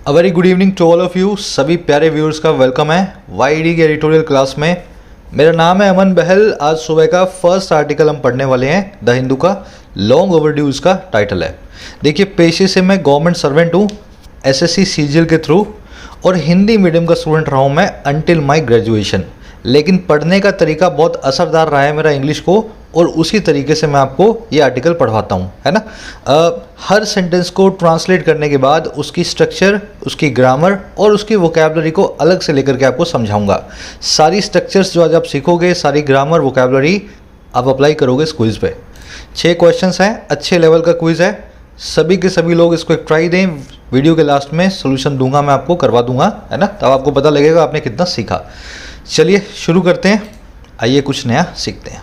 A very good evening to all of you. सभी प्यारे viewers का वेलकम है वाईडी के एडिटोरियल क्लास में। मेरा नाम है अमन बहल। आज सुबह का फर्स्ट आर्टिकल हम पढ़ने वाले हैं द हिंदू का, लॉन्ग ओवरड्यू इसका टाइटल है। देखिए, पेशे से मैं गवर्नमेंट सर्वेंट हूँ, एसएससी सीजीएल के थ्रू, और हिंदी मीडियम का स्टूडेंट रहा हूँ मैं अंटिल माई ग्रेजुएशन। लेकिन पढ़ने का तरीका बहुत असरदार रहा है मेरा इंग्लिश को, और उसी तरीके से मैं आपको ये आर्टिकल पढ़वाता हूँ, है ना। हर सेंटेंस को ट्रांसलेट करने के बाद उसकी स्ट्रक्चर, उसकी ग्रामर और उसकी वोकैबलरी को अलग से लेकर के आपको समझाऊंगा। सारी स्ट्रक्चर्स जो आज आप सीखोगे, सारी ग्रामर वोकैबलरी आप अप्लाई करोगे इस क्विज़ पे। 6 क्वेश्चंस हैं, अच्छे लेवल का क्विज़ है। सभी के सभी लोग इसको एक ट्राई दें। वीडियो के लास्ट में सोल्यूशन दूंगा, मैं आपको करवा दूंगा, है ना, तब आपको पता लगेगा आपने कितना सीखा। चलिए शुरू करते हैं, आइए कुछ नया सीखते हैं।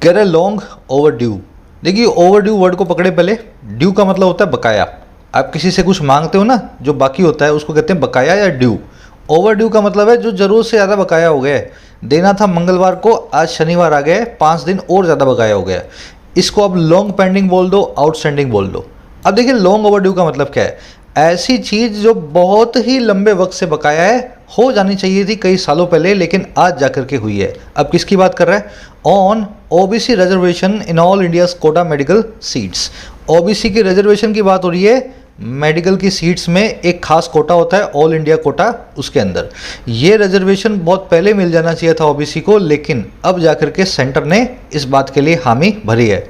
कह रहे लॉन्ग ओवरड्यू। देखिए, ओवरड्यू वर्ड को पकड़े पहले। ड्यू का मतलब होता है बकाया। आप किसी से कुछ मांगते हो ना, जो बाकी होता है उसको कहते हैं बकाया या ड्यू। ओवरड्यू का मतलब है जो जरूरत से ज़्यादा बकाया हो गया है। देना था मंगलवार को, आज शनिवार आ गए, 5 दिन और ज़्यादा बकाया हो गया। इसको आप लॉन्ग पेंडिंग बोल दो, आउटस्टैंडिंग बोल दो। अब देखिए, लॉन्ग ओवरड्यू का मतलब क्या है? ऐसी चीज़ जो बहुत ही लंबे वक्त से बकाया है, हो जानी चाहिए थी कई सालों पहले, लेकिन आज जाकर के हुई है। अब किसकी बात कर रहा है? On OBC reservation in all India's quota medical seats. OBC की रिजर्वेशन की बात हो रही है। मेडिकल की सीट्स में एक खास कोटा होता है, ऑल इंडिया कोटा, उसके अंदर ये रिजर्वेशन बहुत पहले मिल जाना चाहिए था ओबीसी को, लेकिन अब जाकर के सेंटर ने इस बात के लिए हामी भरी है।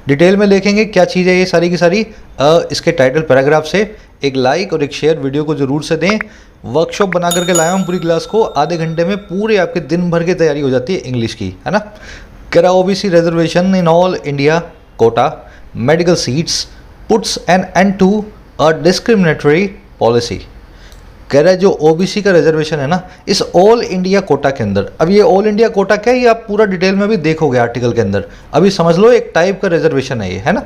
डिटेल में देखेंगे क्या चीज़ है ये सारी की सारी। इसके टाइटल पैराग्राफ से एक लाइक और एक शेयर वीडियो को जरूर से दें। वर्कशॉप बना करके लाया हूँ पूरी क्लास को, आधे घंटे में पूरे आपके दिन भर की तैयारी हो जाती है इंग्लिश की, है ना। कह रहा OBC reservation in all India quota medical seats puts an end to a discriminatory policy. कह रहा है जो ओबीसी का रिजर्वेशन है ना, इस ऑल इंडिया कोटा के अंदर। अब ये ऑल इंडिया कोटा क्या है, ये आप पूरा डिटेल में भी देखोगे आर्टिकल के अंदर। अभी समझ लो एक टाइप का रिजर्वेशन है ये, है ना।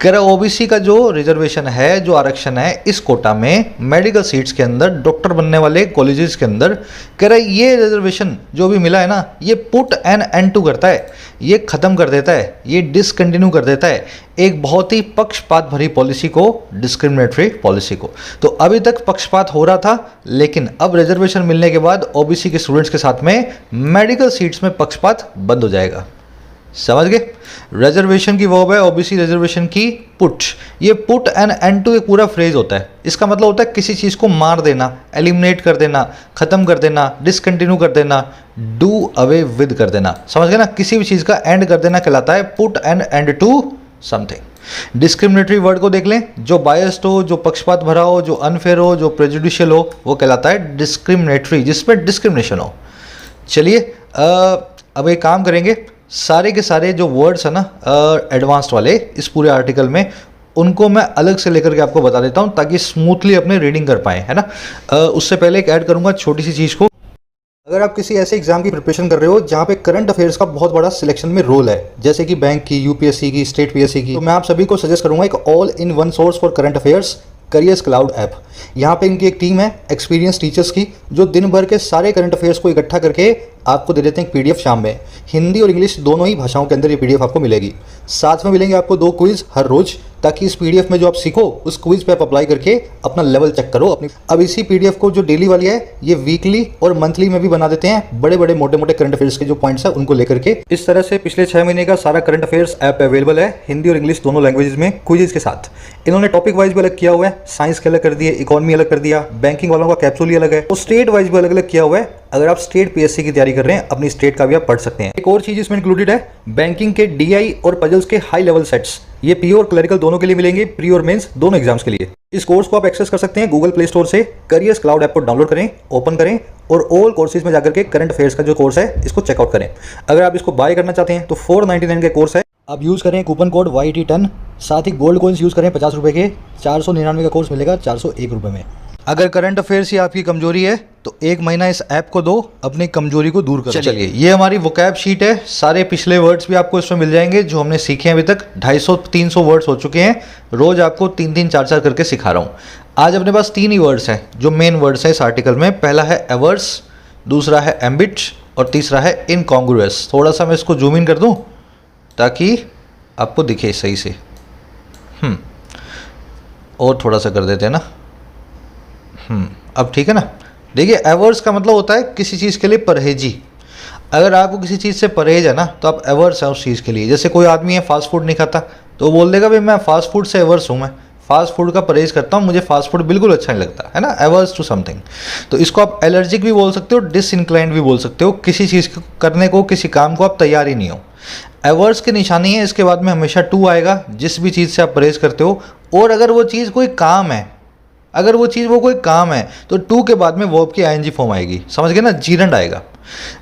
कह रहा ओबीसी का जो रिजर्वेशन है, जो आरक्षण है इस कोटा में मेडिकल सीट्स के अंदर, डॉक्टर बनने वाले कॉलेजेस के अंदर, कह रहा है ये रिजर्वेशन जो भी मिला है ना, ये पुट एन एंड टू करता है, ये ख़त्म कर देता है, ये डिसकंटिन्यू कर देता है एक बहुत ही पक्षपात भरी पॉलिसी को, डिस्क्रिमिनेटरी पॉलिसी को। तो अभी तक पक्षपात हो रहा था, लेकिन अब रिजर्वेशन मिलने के बाद ओबीसी के स्टूडेंट्स के साथ में मेडिकल सीट्स में पक्षपात बंद हो जाएगा। समझ गए? रिजर्वेशन की वर्ब है ओबीसी रिजर्वेशन की पुट। ये पुट एन एंड टू एक पूरा फ्रेज होता है। इसका मतलब होता है किसी चीज़ को मार देना, एलिमिनेट कर देना, ख़त्म कर देना, डिसकंटिन्यू कर देना, डू अवे विद कर देना। समझ गए ना? किसी भी चीज़ का एंड कर देना कहलाता है put an end to something. Discriminatory word को देख लें, जो बायस्ड हो, जो पक्षपात भरा हो, जो अनफेयर हो, जो प्रेजुडिशियल हो, वो कहलाता है डिस्क्रिमिनेटरी, जिसमें डिस्क्रिमिनेशन हो। चलिए अब एक काम करेंगे, सारे के सारे जो वर्ड्स है ना एडवांस्ड वाले इस पूरे आर्टिकल में, उनको मैं अलग से लेकर के आपको बता देता हूँ ताकि स्मूथली अपने रीडिंग कर पाएँ, है ना। उससे पहले एक ऐड करूँगा छोटी सी चीज़ को। अगर आप किसी ऐसे एग्जाम की प्रिपरेशन कर रहे हो जहाँ पे करंट अफेयर्स का बहुत बड़ा सिलेक्शन में रोल है, जैसे कि बैंक की, यूपीएससी की, स्टेट पीएससी की, तो मैं आप सभी को सजेस्ट करूँगा एक all in one source for current affairs, careers cloud app. यहाँ पे इनकी एक टीम है एक्सपीरियंस टीचर्स की, जो दिन भर के सारे करंट अफेयर्स को इकट्ठा करके आपको दे देते हैं एक पीडीएफ शाम में। हिंदी और इंग्लिश दोनों ही भाषाओं के अंदर ये पीडीएफ आपको मिलेगी। साथ में मिलेंगे आपको 2 क्विज हर रोज, ताकि इस पीडीएफ में जो आप सीखो उस क्विज पे आप अप्लाई करके अपना लेवल चेक करो अपनी। अब इसी पीडीएफ को जो डेली वाली है, ये वीकली और मंथली में भी बना देते हैं। बड़े बड़े मोटे मोटे करंट अफेयर्स के जो पॉइंट्स है उनको लेकर के इस तरह से पिछले 6 महीने का सारा करंट अफेयर्स ऐप अवेलेबल है, हिंदी और इंग्लिश दोनों लैंग्वेजेस में, क्विजेस के साथ। इन्होंने टॉपिक वाइज भी अलग किया हुआ है, साइंस के अलग कर दिए, इकोनॉमी अलग कर दिया, बैंकिंग वालों का कैप्सूल ही अलग है, और स्टेट वाइज भी अलग अलग किया हुआ है। अगर आप स्टेट पीएससी की तैयारी कर रहे हैं, अपनी स्टेट का भी आप पढ़ सकते हैं। एक और चीज इसमें इंक्लूडेड है, बैंकिंग के डीआई और पजल्स के हाई लेवल सेट्स। ये पीओ और क्लरिकल दोनों के लिए मिलेंगे, प्री और मेंस दोनों एग्जाम्स के लिए। इस कोर्स को आप एक्सेस कर सकते हैं गूगल प्ले स्टोर से। करियर्स क्लाउड ऐप को डाउनलोड करें, ओपन करें, और ऑल कोर्सेज में जाकर के करंट अफेयर्स का जो कोर्स है इसको चेकआउट करें। अगर आप इसको बाय करना चाहते हैं तो 499 के कोर्स है, आप यूज़ करें कूपन कोड YT10। साथ ही गोल्ड कॉइन्स यूज़ करें 50 रुपये के, 499 का कोर्स मिलेगा 401 रुपये में। अगर करंट अफेयर्स ही आपकी कमजोरी है तो एक महीना इस ऐप को दो, अपनी कमजोरी को दूर करो। चलिए, ये हमारी वोकैब शीट है। सारे पिछले वर्ड्स भी आपको इसमें मिल जाएंगे जो हमने सीखे हैं अभी तक। 250-300 वर्ड्स हो चुके हैं। रोज आपको 3-3, 4-4 करके सिखा रहा हूँ। आज अपने पास 3 ही वर्ड्स हैं जो मेन वर्ड्स हैं इस आर्टिकल में। पहला है एवर्स, दूसरा है एम्बिट और तीसरा है इनकॉन्ग्रुअस। थोड़ा सा मैं इसको जूम इन कर दूँ ताकि आपको दिखे सही से। और थोड़ा सा कर देते हैं ना। अब ठीक है ना। देखिए, एवर्स का मतलब होता है किसी चीज़ के लिए परहेजी। अगर आपको किसी चीज़ से परहेज है ना तो आप एवर्स है उस चीज़ के लिए। जैसे कोई आदमी है फास्ट फूड नहीं खाता तो बोल देगा भाई मैं फास्ट फूड से एवर्स हूँ, मैं फास्ट फूड का परहेज करता हूँ, मुझे फास्ट फूड बिल्कुल अच्छा नहीं लगता है ना। Averse to something. तो इसको आप एलर्जिक भी बोल सकते हो, डिसइंक्लाइंड भी बोल सकते हो। किसी चीज़ को करने को, किसी काम को आप तैयार ही नहीं हो। एवर्स की निशानी है, इसके बाद में हमेशा टू आएगा जिस भी चीज़ से आप परहेज करते हो। और अगर वो चीज़ कोई काम है, अगर वो चीज़ वो कोई काम है तो टू के बाद में वर्ब की आईएनजी फॉर्म आएगी। समझ गए ना, जीरंड आएगा।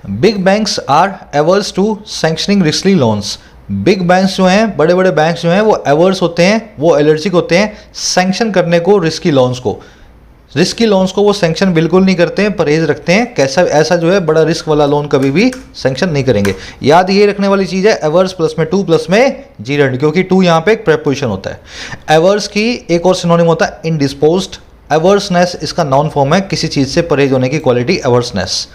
Big banks are averse to sanctioning risky loans. Big banks जो हैं, बड़े बड़े बैंक्स जो हैं वो एवर्स होते हैं, वो एलर्जिक होते हैं सैंक्शन करने को रिस्की लोन्स को। रिस्की लोन्स को वो सैंक्शन बिल्कुल नहीं करते हैं, परहेज रखते हैं। कैसा ऐसा जो है बड़ा रिस्क वाला लोन कभी भी सैंक्शन नहीं करेंगे। याद ये रखने वाली चीज़ है एवर्स प्लस में टू प्लस में जीरंड, क्योंकि टू यहाँ पे एक प्रेपोजिशन होता है। एवर्स की एक और सिनोनिम होता है इंडिस्पोज्ड। एवर्सनेस इसका नाउन फॉर्म है, किसी चीज़ से परहेज होने की क्वालिटी एवर्सनेस।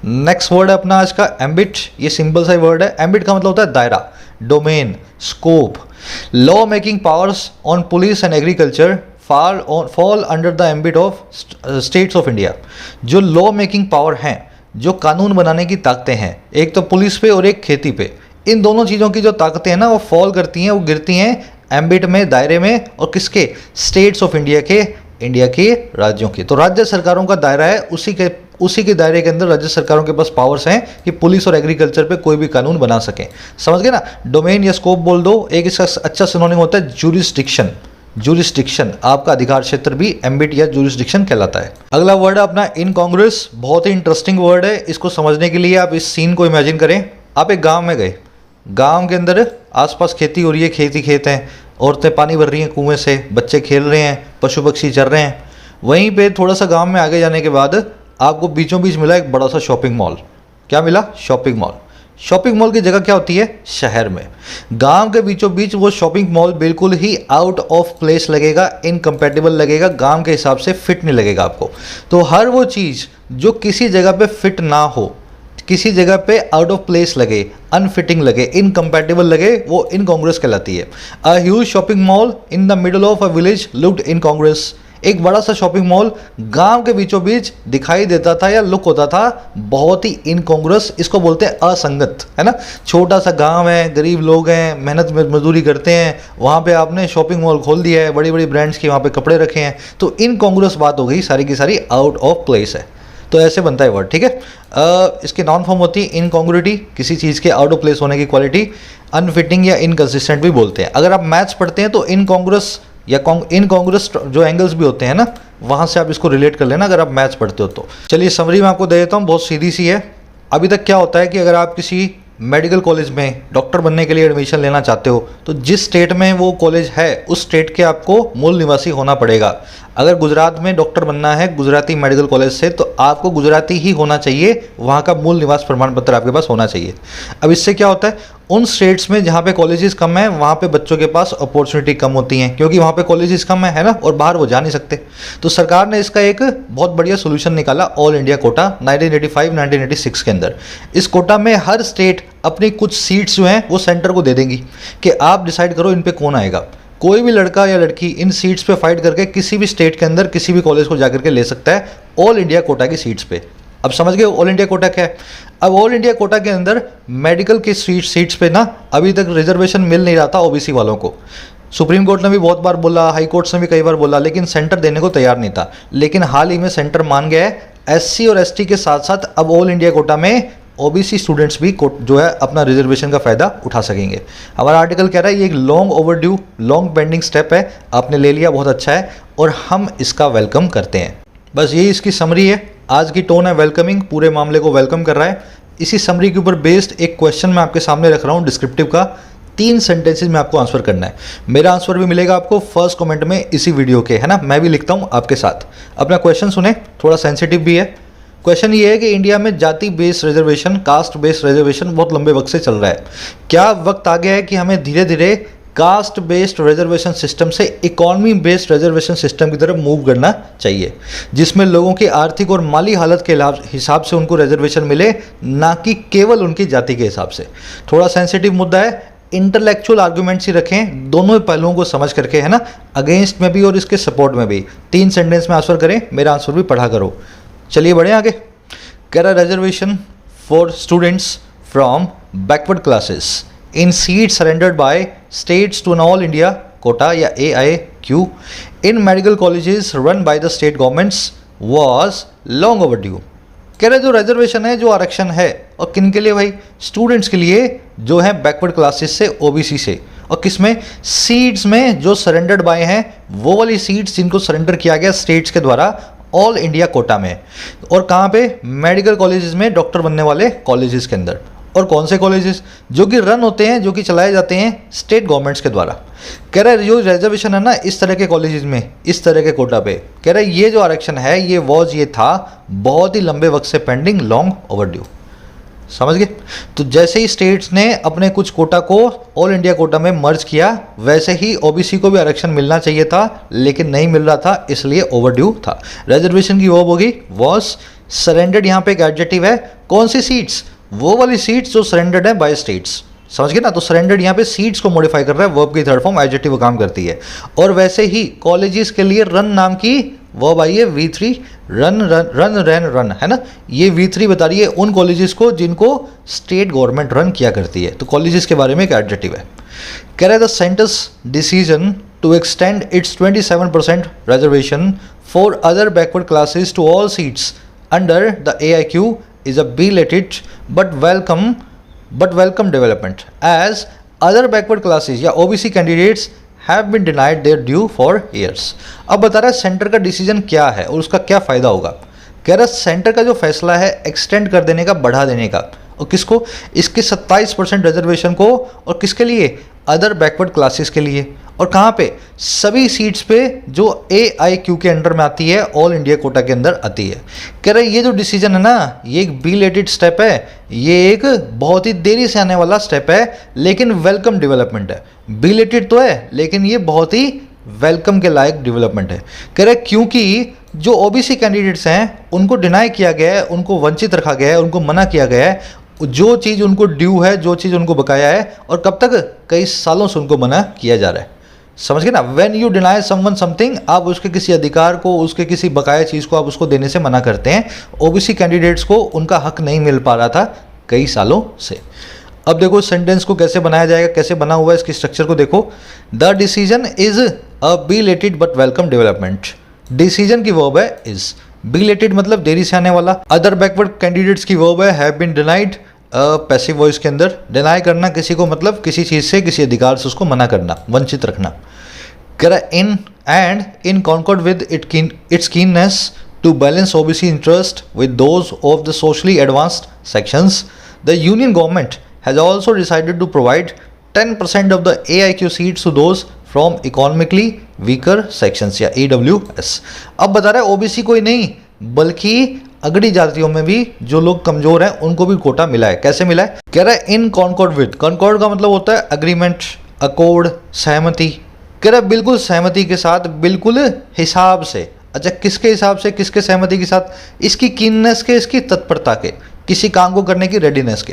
नेक्स्ट वर्ड है अपना आज का एम्बिट। ये सिंपल सा वर्ड है। एम्बिट का मतलब होता है दायरा, domain, scope. Law making powers on police and agriculture fall under the ambit of states of India. जो लॉ मेकिंग पावर हैं, जो कानून बनाने की ताकतें हैं, एक तो पुलिस पे और एक खेती पे, इन दोनों चीज़ों की जो ताकतें हैं ना वो फॉल करती हैं, वो गिरती हैं एम्बिट में, दायरे में। और किसके? स्टेट्स ऑफ इंडिया के, इंडिया के राज्यों की। तो राज्य सरकारों का दायरा है, उसी के दायरे के अंदर राज्य सरकारों के पास पावर्स हैं कि पुलिस और एग्रीकल्चर पे कोई भी कानून बना सकें। समझ गए ना। डोमेन या स्कोप बोल दो। एक इसका अच्छा सिनोनिम होता है ज्यूरिसडिक्शन। ज्यूरिसडिक्शन आपका अधिकार क्षेत्र भी एम्बिट या ज्यूरिसडिक्शन कहलाता है। अगला वर्ड है अपना इनकॉन्ग्रुअस। बहुत ही इंटरेस्टिंग वर्ड है। इसको समझने के लिए आप इस सीन को इमेजिन करें। आप एक गाँव में गए, गाँव के अंदर आसपास खेती हो रही है, खेत हैं, औरतें पानी भर रही हैं कुएं से, बच्चे खेल रहे हैं, पशु पक्षी चर रहे हैं। वहीं पे थोड़ा सा गांव में आगे जाने के बाद आपको बीचों बीच मिला एक बड़ा सा शॉपिंग मॉल। क्या मिला? Shopping mall. शॉपिंग मॉल की जगह क्या होती है? शहर में। गांव के बीचों बीच वो शॉपिंग मॉल बिल्कुल ही आउट ऑफ प्लेस लगेगा, इनकम्पैटिबल लगेगा, गांव के हिसाब से फिट नहीं लगेगा आपको। तो हर वो चीज़ जो किसी जगह पे फिट ना हो, किसी जगह पे आउट ऑफ प्लेस लगे, अनफिटिंग लगे, इनकम्पैटिबल लगे, वो इनकॉन्ग्रुअस कहलाती है। A huge shopping mall in the middle of a village looked incongruous. एक बड़ा सा शॉपिंग मॉल गांव के बीचों बीच दिखाई देता था या लुक होता था बहुत ही इनकॉन्ग्रुअस। इसको बोलते हैं असंगत, है ना। छोटा सा गांव है, गरीब लोग हैं, मेहनत मजदूरी करते हैं, वहाँ पे आपने शॉपिंग मॉल खोल दिया है, बड़ी बड़ी ब्रांड्स की वहाँ पे कपड़े रखे हैं, तो इनकॉन्ग्रुअस बात हो गई, सारी की सारी आउट ऑफ प्लेस है। तो ऐसे बनता है वर्ड, ठीक है। इसकी नॉन फॉर्म होती है इनकॉन्ग्रुइटी, किसी चीज़ के आउट ऑफ प्लेस होने की क्वालिटी। अनफिटिंग या इनकंसिस्टेंट भी बोलते हैं। अगर आप मैथ्स पढ़ते हैं तो इनकॉन्ग्रुअस या इनकॉन्ग्रुअस जो एंगल्स भी होते हैं ना, वहाँ से आप इसको रिलेट कर लेना अगर आप मैथ्स पढ़ते हो तो। चलिए समरी में आपको दे देता हूँ, बहुत सीधी सी है। अभी तक क्या होता है कि अगर आप किसी मेडिकल कॉलेज में डॉक्टर बनने के लिए एडमिशन लेना चाहते हो तो जिस स्टेट में वो कॉलेज है उस स्टेट के आपको मूल निवासी होना पड़ेगा। अगर गुजरात में डॉक्टर बनना है गुजराती मेडिकल कॉलेज से तो आपको गुजराती ही होना चाहिए, वहाँ का मूल निवास प्रमाण पत्र आपके पास होना चाहिए। अब इससे क्या होता है, उन स्टेट्स में जहाँ पे कॉलेजेस कम हैं वहाँ पे बच्चों के पास अपॉर्चुनिटी कम होती हैं, क्योंकि वहाँ पे कॉलेजेस कम है ना, और बाहर वो जा नहीं सकते। तो सरकार ने इसका एक बहुत बढ़िया सोल्यूशन निकाला, ऑल इंडिया कोटा 1985-1986 के अंदर। इस कोटा में हर स्टेट अपनी कुछ सीट्स जो हैं वो सेंटर को दे देंगी कि आप डिसाइड करो इन पे कौन आएगा। कोई भी लड़का या लड़की इन सीट्स पे फाइट करके किसी भी स्टेट के अंदर किसी भी कॉलेज को जाकर के ले सकता है, ऑल इंडिया कोटा की सीट्स पे। अब समझ गए ऑल इंडिया कोटा क्या है। अब ऑल इंडिया कोटा के अंदर मेडिकल की सीट्स पे ना अभी तक रिजर्वेशन मिल नहीं रहा था ओबीसी वालों को। सुप्रीम कोर्ट ने भी बहुत बार बोला, हाई कोर्ट ने भी कई बार बोला, लेकिन सेंटर देने को तैयार नहीं था। लेकिन हाल ही में सेंटर मान गया है, एससी और एसटी के साथ साथ अब ऑल इंडिया कोटा में ओबीसी स्टूडेंट्स भी जो है अपना रिजर्वेशन का फ़ायदा उठा सकेंगे। हमारा आर्टिकल कह रहा है ये एक long overdue, long pending step है, आपने ले लिया, बहुत अच्छा है, और हम इसका वेलकम करते हैं। बस यही इसकी समरी है। आज की टोन है वेलकमिंग, पूरे मामले को वेलकम कर रहा है। इसी समरी के ऊपर बेस्ड एक क्वेश्चन मैं आपके सामने रख रहा हूँ डिस्क्रिप्टिव का। 3 सेंटेंसेस में आपको आंसर करना है। मेरा आंसर भी मिलेगा आपको फर्स्ट कमेंट में इसी वीडियो के, है ना, मैं भी लिखता हूँ आपके साथ। अपना क्वेश्चन सुने, थोड़ा सेंसिटिव भी है। क्वेश्चन ये है कि इंडिया में जाति based reservation, caste based reservation बहुत लंबे वक्त से चल रहा है। क्या वक्त आ गया है कि हमें धीरे धीरे कास्ट बेस्ड रिजर्वेशन सिस्टम से इकोनॉमी बेस्ड रिजर्वेशन सिस्टम की तरफ मूव करना चाहिए, जिसमें लोगों की आर्थिक और माली हालत के हिसाब से उनको रिजर्वेशन मिले, ना कि केवल उनकी जाति के हिसाब से। थोड़ा सेंसिटिव मुद्दा है, इंटेलेक्चुअल आर्गुमेंट्स ही रखें, दोनों पहलुओं को समझ करके, है ना, अगेंस्ट में भी और इसके सपोर्ट में भी। 3 सेंटेंस में आंसर करें, मेरा आंसर भी पढ़ा करो। चलिए बढ़े आगे। कह रहा reservation for students from backward classes in seats surrendered by states to an all India quota या AIQ in medical colleges run by the state governments was long overdue। कह रहे जो रिजर्वेशन है, जो आरक्षण है, और किन के लिए भाई? स्टूडेंट्स के लिए जो है बैकवर्ड क्लासेस से, ओबीसी से। और किस में? सीट्स में जो सरेंडर्ड बाय हैं, वो वाली सीट्स जिनको सरेंडर किया गया स्टेट्स के द्वारा ऑल इंडिया कोटा में। और कहाँ पे? मेडिकल कॉलेजेस में, डॉक्टर बनने वाले कॉलेजेस के अंदर। और कौन से कॉलेजेस? जो कि रन होते हैं, जो कि चलाए जाते हैं स्टेट गवर्नमेंट्स के द्वारा। कह रहा है जो रिजर्वेशन है ना इस तरह के कॉलेजेस में, इस तरह के कोटा पे, कह रहा है ये जो आरक्षण है ये था बहुत ही लंबे वक्त से पेंडिंग, लॉन्ग ओवरड्यू। समझ गए? तो जैसे ही स्टेट्स ने अपने कुछ कोटा को ऑल इंडिया कोटा में मर्ज किया, वैसे ही ओबीसी को भी आरक्षण मिलना चाहिए था, लेकिन नहीं मिल रहा था, इसलिए ओवरड्यू था। रिजर्वेशन की वर्ब होगी वॉज, सरेंडर्ड यहाँ पे एक एडजेक्टिव है। कौन सी सीट्स? वो वाली सीट्स जो सरेंडर्ड है बाय स्टेट्स। समझ गए ना? तो सरेंडर्ड यहाँ पे सीट्स को मॉडिफाई कर रहा है, वर्ब की थर्ड फॉर्म एडजेक्टिव काम करती है। और वैसे ही कॉलेजेस के लिए रन नाम की वर्ब आई है V3, run run run run run, है ना। ये V3 बता रही है उन कॉलेजेस को जिनको स्टेट गवर्नमेंट रन किया करती है। तो कॉलेजेस के बारे में एक एडजेक्टिव है। कह रहा है the centre's decision to extend its 27% reservation for other backward classes to all seats under the AIQ is a belated but welcome development as other backward classes या OBC candidates have been denied their due for years। अब बता रहा है centre का decision क्या है और उसका क्या फ़ायदा होगा। कह रहा है सेंटर का जो फैसला है एक्सटेंड कर देने का, बढ़ा देने का, और किसको? इसके 27% रिजर्वेशन को, और किसके लिए? अदर बैकवर्ड क्लासेस के लिए। और कहाँ पे? सभी सीट्स पे जो AIQ के अंडर में आती है, ऑल इंडिया कोटा के अंदर आती है। कह रहे ये जो डिसीजन है ना, ये एक बिलेटेड स्टेप है, ये एक बहुत ही देरी से आने वाला स्टेप है, लेकिन वेलकम डेवलपमेंट है। बिलेटेड तो है, लेकिन ये बहुत ही वेलकम के लायक डेवलपमेंट है। कह रहे क्योंकि जो OBC कैंडिडेट्स हैं उनको डिनाई किया गया है, उनको वंचित रखा गया है, उनको मना किया गया है। जो चीज़ उनको ड्यू है, जो चीज़ उनको बकाया है, और कब तक? कई सालों से उनको मना किया जा रहा है। समझ गए ना? When you deny someone something, आप उसके किसी अधिकार को, उसके किसी बकाया चीज़ को आप उसको देने से मना करते हैं। OBC कैंडिडेट्स को उनका हक नहीं मिल पा रहा था कई सालों से। अब देखो सेंटेंस को कैसे बनाया जाएगा, कैसे बना हुआ है, इसकी स्ट्रक्चर को देखो। The decision is a belated but welcome development. Decision की वर्ब है इज, बिलेटेड मतलब देरी से आने वाला। अदर बैकवर्ड कैंडिडेट्स की वर्ब है have been denied, passive voice के अंदर। डिनाई करना किसी को मतलब किसी चीज़ से, किसी अधिकार से उसको मना करना, वंचित रखना। कह in and in concord with its keenness to balance OBC interest with those of the socially advanced sections, the union government has also decided to provide 10% of the AIQ seats to those from economically weaker sections या EWS। अब बता रहा है OBC को ही नहीं, बल्कि अगड़ी जातियों में भी जो लोग कमजोर हैं उनको भी कोटा मिला है। कैसे मिला है? कह रहा है इन कॉन्कॉर्ड विद। कॉन्कॉर्ड का मतलब होता है अग्रीमेंट, अकॉर्ड, सहमति। कह रहा है बिल्कुल सहमति के साथ, बिल्कुल हिसाब से। अच्छा, किसके हिसाब से, किसके सहमति के साथ? इसकी कीननेस के, इसकी तत्परता के, किसी काम को करने की रेडीनेस के।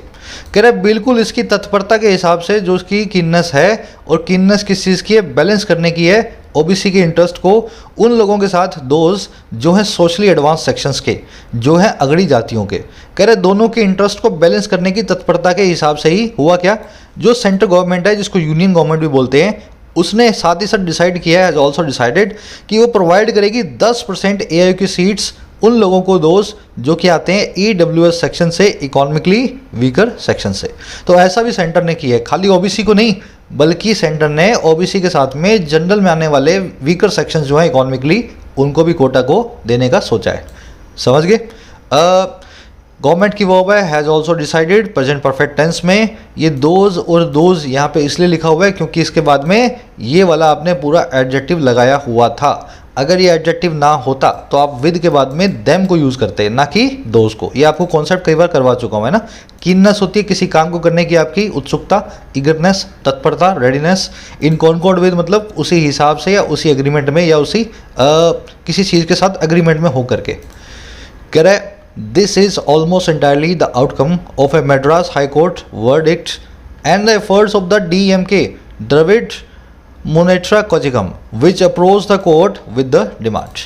कह रहा है बिल्कुल इसकी तत्परता के हिसाब से जो उसकी कीननेस है, और कीननेस किस चीज़ की है? बैलेंस करने की है OBC के इंटरेस्ट को उन लोगों के साथ, दोज जो हैं सोशली एडवांस सेक्शंस के, जो हैं अगड़ी जातियों के। कह रहे दोनों के इंटरेस्ट को बैलेंस करने की तत्परता के हिसाब से ही हुआ क्या? जो सेंट्रल गवर्नमेंट है, जिसको यूनियन गवर्नमेंट भी बोलते हैं, उसने साथ ही साथ डिसाइड किया है, ऑल्सो डिसाइडेड, कि वो प्रोवाइड करेगी 10% AIQ सीट्स उन लोगों को, दोस्त जो कि आते हैं EWS सेक्शन से, इकोनॉमिकली वीकर सेक्शन से। तो ऐसा भी सेंटर ने किया है, खाली OBC को नहीं, बल्कि सेंटर ने OBC के साथ में जनरल में आने वाले वीकर सेक्शंस जो हैं इकोनॉमिकली, उनको भी कोटा को देने का सोचा है। समझ गए? गवर्नमेंट की वर्ब है has also decided, present perfect tense में। ये दोज और दोज यहाँ पे इसलिए लिखा हुआ है क्योंकि इसके बाद में ये वाला आपने पूरा एडजेक्टिव लगाया हुआ था। अगर ये एडजेक्टिव ना होता तो आप विद के बाद में देम को यूज़ करते हैं, ना कि दोज को। ये आपको कॉन्सेप्ट कई बार करवा चुका हूँ, है ना। कीननेस होती है किसी काम को करने की आपकी उत्सुकता, ईगरनेस तत्परता, रेडीनेस। इन कॉन्कॉर्ड विद मतलब उसी हिसाब से या उसी एग्रीमेंट में या उसी किसी चीज़ के साथ एग्रीमेंट में हो करके। कह रहे this is almost entirely the outcome of a Madras high court verdict and the efforts of the DMK Dravida Munnetra Kazhagam which approach the court with the demand.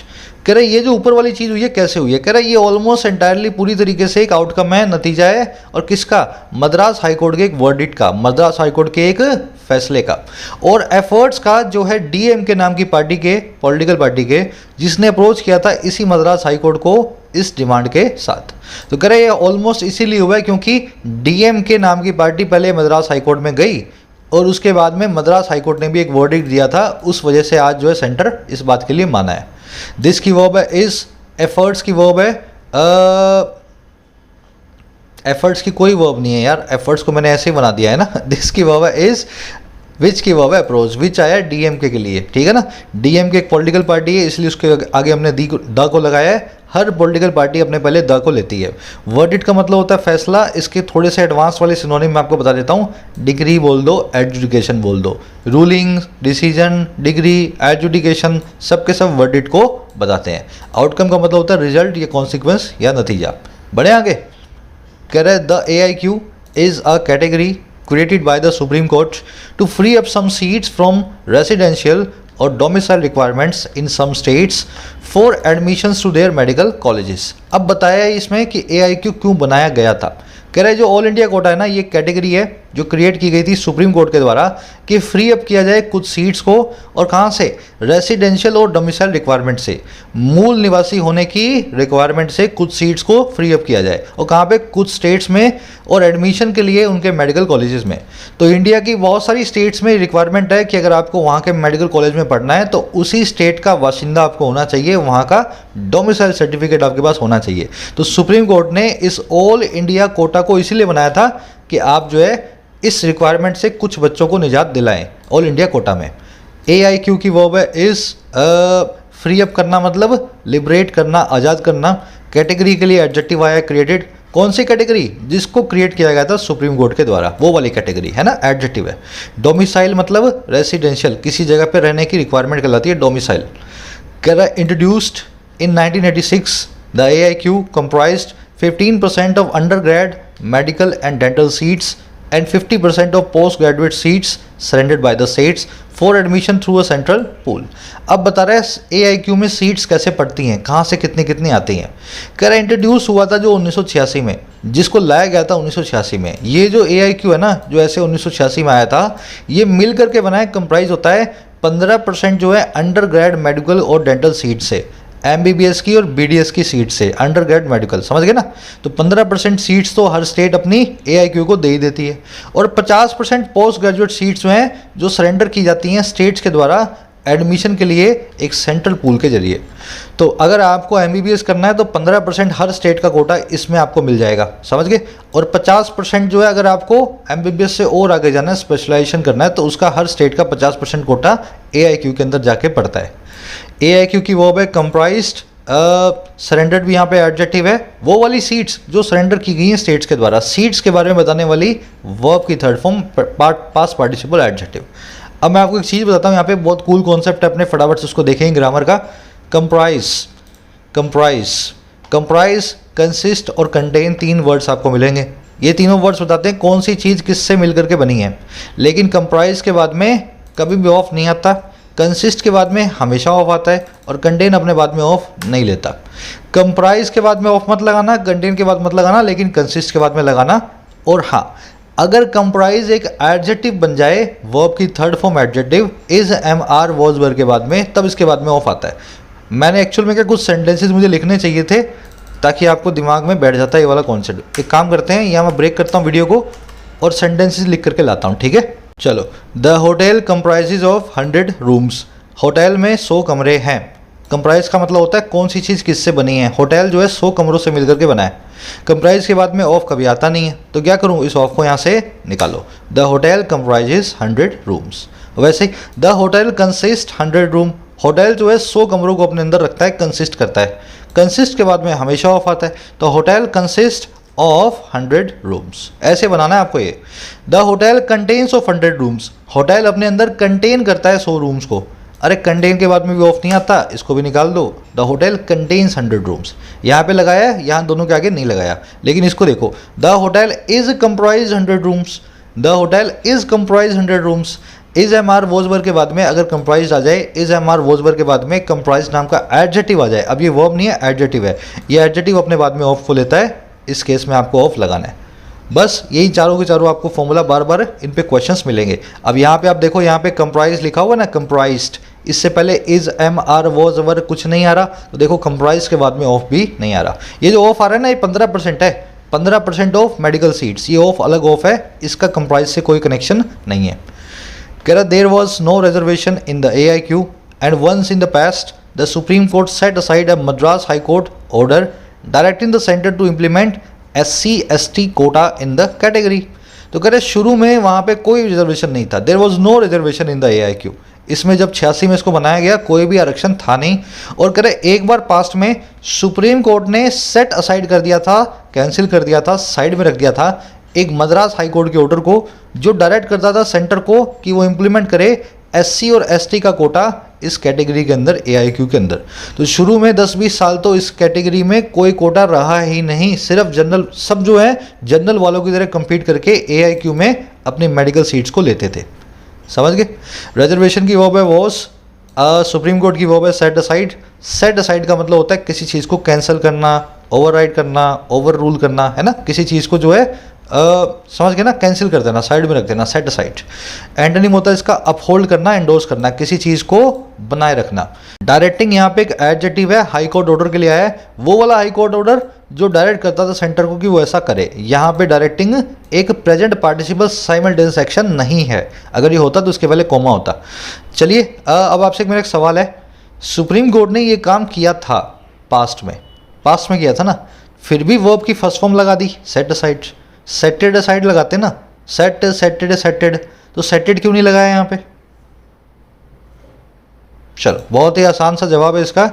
कह रहे ये जो ऊपर वाली चीज़ हुई है कैसे हुई है, कह रहे ये ऑलमोस्ट एंटायरली पूरी तरीके से एक आउटकम है, नतीजा है। और किसका? मद्रास हाई कोर्ट के एक वर्डिक्ट का, मद्रास हाई कोर्ट के एक फैसले का। और एफर्ट्स का जो है DMK नाम की पार्टी के, पॉलिटिकल पार्टी के, जिसने अप्रोच किया था इसी मद्रास हाई कोर्ट को इस डिमांड के साथ। तो कह रहे ये ऑलमोस्ट इसीलिए हुआ है क्योंकि DMK नाम की पार्टी पहले मद्रास हाई कोर्ट में गई और उसके बाद में मद्रास हाई कोर्ट ने भी एक वर्डिक्ट दिया था, उस वजह से आज जो है सेंटर इस बात के लिए माना है। दिस की वर्ब है इस, एफर्ट्स की वर्ब है एफर्ट्स की कोई वर्ब नहीं है यार, एफर्ट्स को मैंने ऐसे ही बना दिया है ना। दिस की वर्ब है इज, विच की वर्ब है अप्रोच, विच आया DMK के लिए, ठीक है ना। DMK एक पॉलिटिकल पार्टी है इसलिए उसके आगे हमने द को लगाया है। हर पॉलिटिकल पार्टी अपने पहले द को लेती है। वर्डिक्ट का मतलब होता है फैसला। इसके थोड़े से एडवांस वाले सिनोनिम मैं आपको बता देता हूँ। डिग्री बोल दो, एडजुडिकेशन बोल दो। रूलिंग, डिसीजन, डिग्री, एडजुडिकेशन सब के सब वर्डिक्ट को बताते हैं। आउटकम का मतलब होता है रिजल्ट या कॉन्सिक्वेंस या नतीजा। बढ़े आगे। कह रहे the AIQ is a category created by the Supreme Court to free up some seats from residential or domicile requirements in some states for admissions to their medical colleges। अब बताया है इसमें कि AIQ क्यों बनाया गया था। कह रहे जो ऑल इंडिया कोटा है ना, ये कैटेगरी है जो क्रिएट की गई थी सुप्रीम कोर्ट के द्वारा कि फ्री अप किया जाए कुछ सीट्स को। और कहाँ से? रेसिडेंशियल और डोमिसाइल रिक्वायरमेंट से, मूल निवासी होने की रिक्वायरमेंट से कुछ सीट्स को फ्री अप किया जाए। और कहाँ पे? कुछ स्टेट्स में, और एडमिशन के लिए उनके मेडिकल कॉलेजेस में। तो इंडिया की बहुत सारी स्टेट्स में रिक्वायरमेंट है कि अगर आपको वहाँ के मेडिकल कॉलेज में पढ़ना है तो उसी स्टेट का बाशिंदा आपको होना चाहिए, वहाँ का डोमिसाइल सर्टिफिकेट आपके पास होना चाहिए। तो सुप्रीम कोर्ट ने इस ऑल इंडिया कोटा को इसीलिए बनाया था कि आप जो है इस रिक्वायरमेंट से कुछ बच्चों को निजात दिलाएं ऑल इंडिया कोटा में। AIQ की वर्ब है इस, फ्री अप करना मतलब लिबरेट करना, आज़ाद करना। कैटेगरी के लिए एडजेक्टिव आया क्रिएटेड। कौन सी कैटेगरी? जिसको क्रिएट किया गया था सुप्रीम कोर्ट के द्वारा, वो वाली कैटेगरी है ना, एडजेक्टिव है। डोमिसाइल मतलब रेसिडेंशियल, किसी जगह पर रहने की रिक्वायरमेंट कहलाती है डोमिसाइल। कह रहा introduced in 1986 the AIQ comprised 15% of undergrad medical and dental seats and 50% of postgraduate seats surrendered by the states for admission through a central pool। अब बता रहे हैं AIQ में सीट्स कैसे पड़ती हैं, कहाँ से कितनी कितनी आती हैं। कह रहा इंट्रोड्यूस हुआ था जो 1986 में, जिसको लाया गया था 1986 में। ये जो AIQ है ना, जो ऐसे 1986 में आया था, ये मिल करके बना है, कंप्राइज होता है 15% जो है अंडर ग्रेड मेडिकल और डेंटल सीट से, MBBS की और BDS की सीट से, अंडर ग्रेड मेडिकल, समझ गए ना। तो 15% सीट्स तो हर स्टेट अपनी AIQ को दे ही देती है। और 50% पोस्ट ग्रेजुएट सीट्स जो हैं जो सरेंडर की जाती हैं स्टेट्स के द्वारा एडमिशन के लिए एक सेंट्रल पूल के जरिए। तो अगर आपको MBBS करना है तो 15% हर स्टेट का कोटा इसमें आपको मिल जाएगा, समझ गए। और 50% जो है अगर आपको MBBS से और आगे जाना है, स्पेशलाइजेशन करना है, तो उसका हर स्टेट का 50% कोटा AIQ के अंदर जाके पड़ता है। AIQ की वर्ब है कंप्राइज्ड, सरेंडर्ड भी यहाँ पे एडजेक्टिव है। वो वाली सीट्स जो सरेंडर की गई हैं स्टेट्स के द्वारा, सीट्स के बारे में बताने वाली वर्ब की third form past participle adjective. अब मैं आपको एक चीज़ बताता हूँ, यहाँ पे बहुत कूल कॉन्सेप्ट है, अपने फटाफट से उसको देखेंगे ग्रामर का। कंप्राइज, कंसिस्ट और कंटेन, तीन वर्ड्स आपको मिलेंगे। ये तीनों वर्ड्स बताते हैं कौन सी चीज़ किससे मिलकर के बनी है। लेकिन कंप्राइज के बाद में कभी भी ऑफ नहीं आता, कंसिस्ट के बाद में हमेशा ऑफ आता है, और कंटेन अपने बाद में ऑफ नहीं लेता। कंप्राइज के बाद में ऑफ मत लगाना, कंटेन के बाद मत लगाना, लेकिन कंसिस्ट के बाद में लगाना। और हाँ, अगर कंप्राइज एक एडजेक्टिव बन जाए, वर्ब की third form adjective is MR was verb के बाद में, तब इसके बाद में ऑफ आता है। मैंने एक्चुअल में क्या कुछ सेंटेंसेस मुझे लिखने चाहिए थे ताकि आपको दिमाग में बैठ जाता है ये वाला कॉन्सेप्ट। एक काम करते हैं, यहाँ मैं ब्रेक करता हूँ वीडियो को और सेंटेंसेस लिख करके लाता हूँ, ठीक है। चलो, the hotel comprises of 100 rooms. Hotel में 100 कमरे हैं। कंप्राइज का मतलब होता है कौन सी चीज़ किससे बनी है। होटल जो है 100 कमरों से मिलकर के बना है। कंप्राइज के बाद में ऑफ कभी आता नहीं है, तो क्या करूँ, इस ऑफ को यहाँ से निकालो। The hotel comprises 100 rooms. वैसे ही the hotel consist 100 room, hotel जो है 100 कमरों को अपने अंदर रखता है, कंसिस्ट करता है। कंसिस्ट के बाद में हमेशा ऑफ आता है, तो होटल कंसिस्ट ऑफ 100 रूम्स। ऐसे बनाना है आपको ये। The hotel contains of 100 rooms, hotel अपने अंदर कंटेन करता है 100 रूम्स को। अरे कंटेन के बाद में भी ऑफ नहीं आता, इसको भी निकाल दो। द होटल कंटेन्स 100 रूम्स, यहाँ पे लगाया है, यहाँ दोनों के आगे नहीं लगाया। लेकिन इसको देखो, the hotel is comprise 100 rooms, the hotel is comprise 100 rooms. Is am are was के बाद में अगर कंप्राइज आ जाए, इज एम आर वॉज के बाद में कंप्राइज नाम का एडजेक्टिव आ जाए, अब ये वर्ब नहीं है, एडजेक्टिव है, ये एडजेक्टिव अपने बाद में ऑफ को लेता है, इस केस में आपको ऑफ लगाना है। बस यही चारों के चारों आपको फॉर्मूला बार बार इन पे क्वेश्चंस मिलेंगे। अब यहाँ पे आप देखो, यहाँ पे कंप्राइज लिखा हुआ ना, कंप्राइज्ड, इससे पहले is am are was were कुछ नहीं आ रहा, तो देखो कंप्राइज के बाद में ऑफ भी नहीं आ रहा। ये जो ऑफ आ रहा है ना, ये 15% है, 15% ऑफ मेडिकल सीट्स, ये ऑफ अलग ऑफ है, इसका कंप्राइज से कोई कनेक्शन नहीं है। कह रहा there was no reservation in the AIQ and once in the past the supreme court set aside a Madras high court order directing the centre to implement SC/ST quota in the category. तो कह रहे शुरू में वहाँ पे कोई reservation नहीं था, there was no reservation in the AIQ। इसमें जब 86 में इसको बनाया गया कोई भी आरक्षण था नहीं। और कह रहे एक बार पास्ट में सुप्रीम कोर्ट ने सेट असाइड कर दिया था, कैंसिल कर दिया था, साइड में रख दिया था एक मद्रास हाई कोर्ट के ऑर्डर को, जो डायरेक्ट करता था सेंटर को कि वो इम्प्लीमेंट करे SC और ST का कोटा इस कैटेगरी के अंदर, AIQ के अंदर। तो शुरू में 10-20 साल तो इस कैटेगरी में कोई कोटा रहा ही नहीं, सिर्फ जनरल, सब जो है जनरल वालों की तरह compete करके AIQ में अपनी मेडिकल सीट्स को लेते थे। समझ गए। रिजर्वेशन की वर्ब है वॉज, सुप्रीम कोर्ट की वर्ब है सेट असाइड। सेट असाइड का मतलब होता है किसी चीज़ को कैंसिल करना, ओवरराइड करना, ओवर रूल करना, है ना, किसी चीज़ को जो है समझ गए ना, कैंसिल कर देना, साइड में रख देना, सेट असाइड। एंटोनिम होता है इसका अपहोल्ड करना, एंडोर्स करना, किसी चीज़ को बनाए रखना। डायरेक्टिंग यहाँ पे एक एडजेक्टिव है, हाई कोर्ट ऑर्डर के लिए आया है, वो वाला हाई कोर्ट ऑर्डर जो डायरेक्ट करता था सेंटर को कि वो ऐसा करे। यहाँ पे डायरेक्टिंग एक प्रेजेंट पार्टिसिपल साइमल्टेनियस एक्शन नहीं है, अगर ये होता तो उसके पहले कॉमा होता। चलिए अब आपसे मेरा एक सवाल है, सुप्रीम कोर्ट ने ये काम किया था पास्ट में किया था ना, फिर भी वर्ब की फर्स्ट फॉर्म लगा दी सेट असाइड। सेटेड असाइड लगाते ना, सेटेड, तो सेटेड क्यों नहीं लगाया यहाँ पे? चलो बहुत ही आसान सा जवाब है इसका,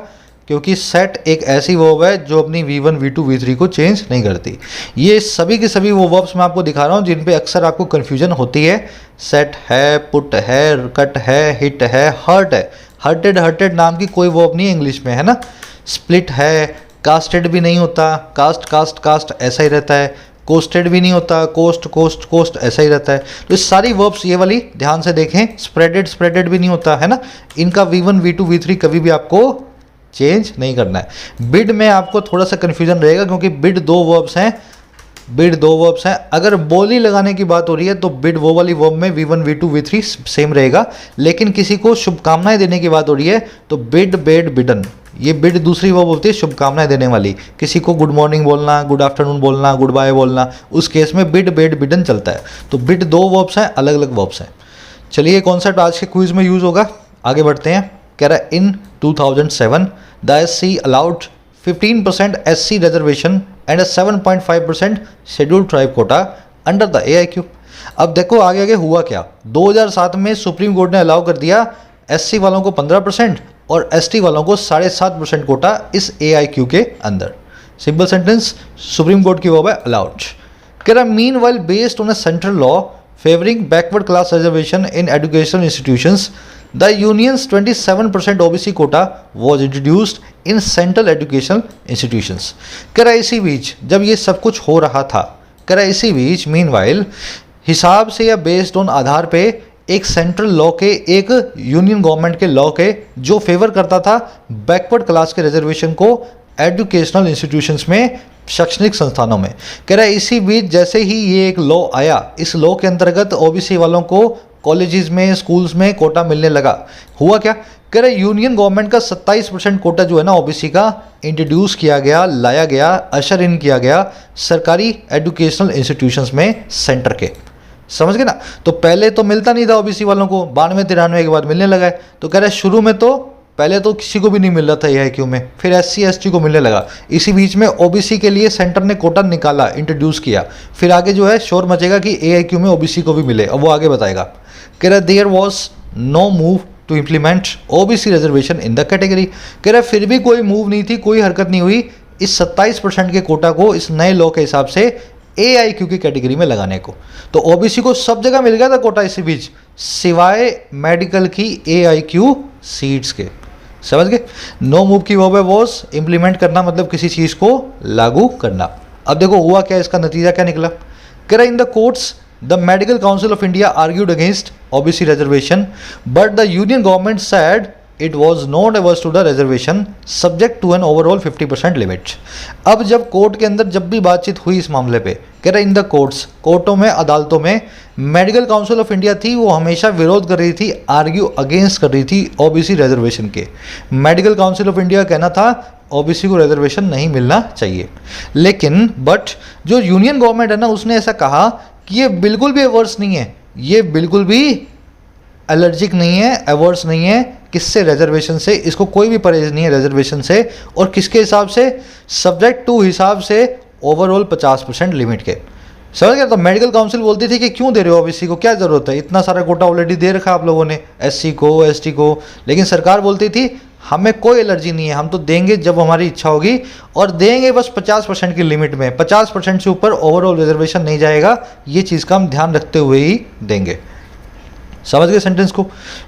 क्योंकि सेट एक ऐसी वर्ब है जो अपनी V1, V2, V3 को चेंज नहीं करती। ये सभी के सभी वो वर्ब्स मैं आपको दिखा रहा हूँ जिन पे अक्सर आपको कन्फ्यूजन होती है। सेट है, पुट है, कट है, हिट है, हर्ट है। हर्टेड नाम की कोई वर्ब नहीं है इंग्लिश में, है ना। स्प्लिट है, कास्टेड भी नहीं होता, कास्ट ऐसा ही रहता है, कोस्टेड भी नहीं होता, कोस्ट ऐसा ही रहता है। तो इस सारी वर्ब्स ये वाली ध्यान से देखें, स्प्रेडेड भी नहीं होता, है ना। इनका V1, V2, V3 कभी भी आपको चेंज नहीं करना है। बिड में आपको थोड़ा सा कन्फ्यूजन रहेगा, क्योंकि बिड दो वर्ब्स हैं। अगर बोली लगाने की बात हो रही है तो बिड वो वाली वर्ब में V1, V2, V3 सेम रहेगा, लेकिन किसी को शुभकामनाएं देने की बात हो रही है तो बिड, बेड, बिडन, ये बिड दूसरी वर्ब होती है शुभकामनाएं देने वाली। किसी को गुड मॉर्निंग बोलना, गुड आफ्टरनून बोलना, गुड बाय बोलना, उस केस में बिड, बेड, बिडन चलता है। तो बिड दो वर्ब्स हैं, अलग अलग वर्ब्स हैं। चलिए कॉन्सेप्ट आज के क्विज में यूज होगा, आगे बढ़ते हैं। कह रहा है in 2007 the SC allowed 15% SC reservation and 7.5% scheduled tribe quota under the AIQ। अब देखो आगे हुआ क्या। 2007 में सुप्रीम कोर्ट ने अलाउ कर दिया SC वालों को 15% और ST वालों को 7.5% कोटा इस AIQ के अंदर। सिंपल सेंटेंस, सुप्रीम कोर्ट की वर्ब है अलाउड। कह रहा meanwhile based on a central law favouring backward class reservation in educational institutions the union's 27% OBC quota was introduced in central educational institutions. कह रहा इसी बीच जब ये सब कुछ हो रहा था, कह रहा इसी बीच मीनवाइल हिसाब से या बेस्ड ऑन आधार पे एक सेंट्रल लॉ के, एक यूनियन गवर्नमेंट के लॉ के जो फेवर करता था बैकवर्ड क्लास के रिजर्वेशन को एजुकेशनल इंस्टीट्यूशंस में, शैक्षणिक संस्थानों में। कह रहा है इसी बीच जैसे ही ये एक लॉ आया, इस लॉ के अंतर्गत OBC वालों को कॉलेजेस में, स्कूल्स में कोटा मिलने लगा। हुआ क्या, कह रहे यूनियन गवर्नमेंट का 27% कोटा जो है ना OBC का इंट्रोड्यूस किया गया, लाया गया, अशर इन किया गया सरकारी एजुकेशनल इंस्टीट्यूशंस में सेंटर के। समझ गए ना। तो पहले तो मिलता नहीं था OBC वालों को, 92-93 के बाद मिलने लगा है। तो कह रहे शुरू में तो पहले तो किसी को भी नहीं मिल रहा था एआईक्यू में, फिर एससी एसटी को मिलने लगा। इसी बीच में ओबीसी के लिए सेंटर ने कोटा निकाला, इंट्रोड्यूस किया, फिर आगे जो है शोर मचेगा कि एआईक्यू में ओबीसी को भी मिले, अब वो आगे बताएगा। कह रहा there was no move to implement OBC reservation in the category. कह रहा फिर भी कोई मूव नहीं थी, कोई हरकत नहीं हुई इस 27% के कोटा को इस नए लॉ के हिसाब से एआईक्यू की कैटेगरी में लगाने को। तो ओबीसी को सब जगह मिल गया था कोटा इसी बीच, सिवाय मेडिकल की एआईक्यू सीट्स के। समझ गए? नो मूव की वर्ब है वॉज, इंप्लीमेंट करना मतलब किसी चीज़ को लागू करना। अब देखो हुआ क्या, इसका नतीजा क्या निकला। कह रहा in the courts the Medical Council of India argued against OBC reservation but the union government said it was not averse to the reservation subject to an overall 50% limit. अब जब कोर्ट के अंदर जब भी बातचीत हुई इस मामले पे, कह रहा इन द कोर्ट्स, कोर्टों में अदालतों में मेडिकल काउंसिल ऑफ इंडिया थी, वो हमेशा विरोध कर रही थी, आर्ग्यू अगेंस्ट कर रही थी ओबीसी रिजर्वेशन के। मेडिकल काउंसिल ऑफ इंडिया कहना था ओबीसी को रिजर्वेशन नहीं मिलना चाहिए, लेकिन बट जो यूनियन गवर्नमेंट है ना उसने ऐसा कहा कि ये बिल्कुल भी एवर्स नहीं है, ये बिल्कुल भी एलर्जिक नहीं है, एवर्स नहीं है किससे, रिजर्वेशन से, इसको कोई भी परहेज नहीं है रिजर्वेशन से। और किसके हिसाब से, सब्जेक्ट टू हिसाब से ओवरऑल 50% लिमिट के। समझ गया? तो मेडिकल काउंसिल बोलती थी कि क्यों दे रहे हो ओबीसी को, क्या जरूरत है, इतना सारा कोटा ऑलरेडी दे रखा आप लोगों ने एससी को, एसटी को। लेकिन सरकार बोलती थी हमें कोई एलर्जी नहीं है, हम तो देंगे जब हमारी इच्छा होगी, और देंगे बस 50% की लिमिट में, 50% से ऊपर ओवरऑल रिजर्वेशन नहीं जाएगा, ये चीज़ का हम ध्यान रखते हुए ही देंगे। समझ गए सेंटेंस को?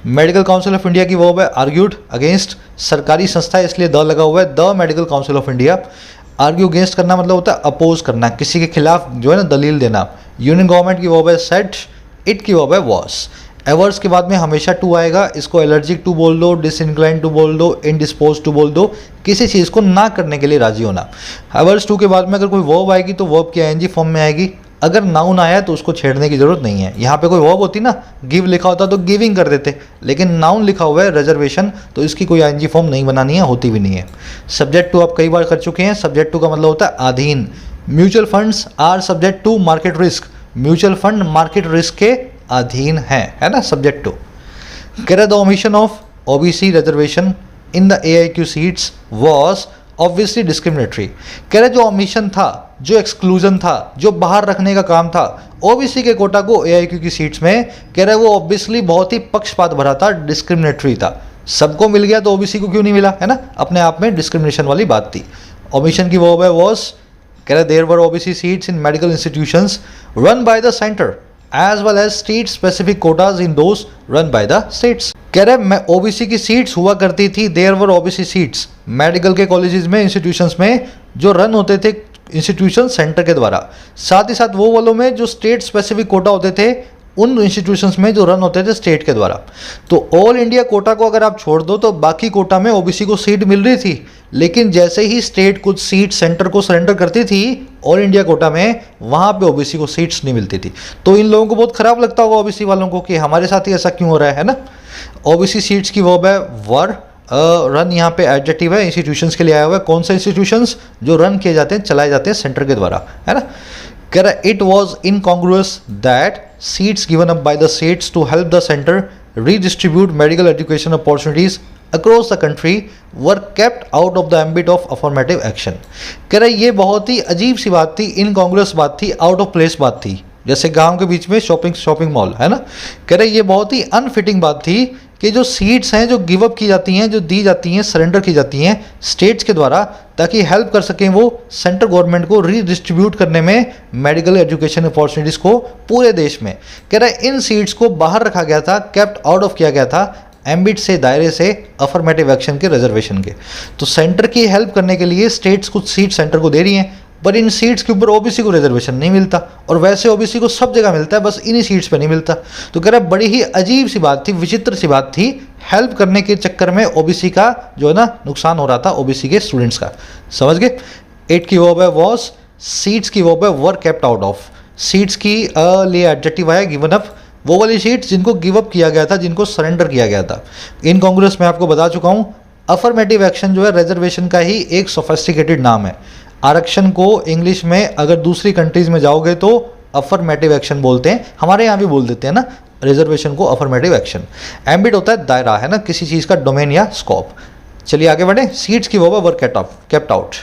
मेडिकल काउंसिल ऑफ इंडिया की वर्ब है आर्ग्यूड अगेंस्ट, सरकारी संस्था है इसलिए द लगा हुआ है, the Medical Council of India. Argue against करना मतलब होता है अपोज करना, किसी के खिलाफ जो है ना दलील देना। यूनियन गवर्नमेंट की वर्ब है सेट, इट की वर्ब है वॉस। एवर्स के बाद में हमेशा टू आएगा, इसको एलर्जिक टू बोल दो, डिसइंक्लाइन टू बोल दो, इनडिस्पोज टू बोल दो, किसी चीज़ को ना करने के लिए राजी होना। एवर्स टू के बाद में अगर कोई वर्ब आएगी तो वर्ब की आईएनजी फॉर्म में आएगी, अगर नाउन आया तो उसको छेड़ने की जरूरत नहीं है। यहाँ पे कोई वर्ब होती ना, गिव लिखा होता तो गिविंग कर देते, लेकिन नाउन लिखा हुआ है रिजर्वेशन, तो इसकी कोई आईएनजी फॉर्म नहीं बनानी है, होती भी नहीं है। सब्जेक्ट टू आप कई बार कर चुके हैं, सब्जेक्ट टू का मतलब होता है अधीन। Mutual funds are subject to market risk, mutual fund market risk के अधीन है ना सब्जेक्ट टू। कह रहे the omission of OBC reservation in the AIQ seats was obviously discriminatory. कह रहे जो ओमिशन था, जो एक्सक्लूजन था, जो बाहर रखने का काम था ओबीसी के कोटा को एआईक्यू की सीट्स में, कह रहे वो ऑब्वियसली बहुत ही पक्षपात भरा था, डिस्क्रिमिनेटरी था। सबको मिल गया तो ओबीसी को क्यों नहीं मिला, है ना, अपने आप में डिस्क्रिमिनेशन वाली बात थी। ओमिशन की वर्ब है वाज। कह रहे there were OBC seats in medical institutions run by the centre as well as state specific quotas in those run by the states। कह रहे मैं ओबीसी की सीट्स हुआ करती थी, there were OBC seats medical के कॉलेजेस में, institutions में जो रन होते थे इंस्टीट्यूशन सेंटर के द्वारा, साथ ही साथ वो वालों में जो स्टेट स्पेसिफिक कोटा होते थे उन इंस्टीट्यूशंस में जो रन होते थे स्टेट के द्वारा। तो ऑल इंडिया कोटा को अगर आप छोड़ दो तो बाकी कोटा में ओबीसी को सीट मिल रही थी, लेकिन जैसे ही स्टेट कुछ सीट सेंटर को सरेंडर करती थी ऑल इंडिया कोटा में, वहाँ पे ओबीसी को सीट्स नहीं मिलती थी। तो इन लोगों को बहुत खराब लगता होगा ओबीसी वालों को कि हमारे साथ ही ऐसा क्यों हो रहा है ना। ओबीसी सीट्स की वर्ब है वर, रन यहाँ पे एडजेक्टिव है, इंस्टीट्यूशंस के लिए आया हुआ है। कौन से इंस्टीट्यूशंस? जो रन किए जाते हैं, चलाए जाते हैं सेंटर के द्वारा, है ना। कह रहा it was incongruous that seats given up by the states to help the centre redistribute medical education opportunities across the country were kept out of the ambit of affirmative action. कह रहा ये बहुत ही अजीब सी बात थी, इनकॉन्ग्रुअस बात थी, आउट ऑफ प्लेस बात थी, जैसे गांव के बीच में शॉपिंग मॉल, है ना। कह रहे ये बहुत ही अनफिटिंग बात थी कि जो सीट्स हैं जो गिव अप की जाती हैं, जो दी जाती हैं, सरेंडर की जाती हैं स्टेट्स के द्वारा, ताकि हेल्प कर सकें वो सेंट्रल गवर्नमेंट को रीडिस्ट्रीब्यूट करने में मेडिकल एजुकेशन अपॉर्चुनिटीज़ को पूरे देश में। कह रहा है इन सीट्स को बाहर रखा गया था, केप्ट आउट ऑफ किया गया था एम्बिट से, दायरे से अफर्मेटिव एक्शन के, रिजर्वेशन के। तो सेंटर की हेल्प करने के लिए स्टेट्स कुछ सीट सेंटर को दे रही हैं, पर इन सीट्स के ऊपर ओबीसी को रिजर्वेशन नहीं मिलता, और वैसे ओबीसी को सब जगह मिलता है, बस इन्हीं सीट्स पे नहीं मिलता। तो कह रहा है बड़ी ही अजीब सी बात थी, विचित्र सी बात थी, हेल्प करने के चक्कर में ओबीसी का जो है ना नुकसान हो रहा था, ओबीसी के स्टूडेंट्स का। समझ गए? 8 की वर्ब है वॉज, सीट्स की वर्ब है वर केप्ट आउट ऑफ। सीट्स की लिए एडजेक्टिव आया गिवन अप, वो वाली सीट्स जिनको गिव अप किया गया था, जिनको सरेंडर किया गया था। इन कांग्रेस में आपको बता चुका हूँ, अफर्मेटिव एक्शन जो है रिजर्वेशन का ही एक सोफिस्टिकेटेड नाम है। आरक्षण को इंग्लिश में अगर दूसरी कंट्रीज में जाओगे तो अफर्मेटिव एक्शन बोलते हैं, हमारे यहाँ भी बोल देते हैं ना, रिजर्वेशन को अफर्मेटिव एक्शन। एम्बिट होता है दायरा, है ना, किसी चीज़ का डोमेन या स्कोप। चलिए आगे बढ़े। सीट्स की वो वर केप्ट आउट।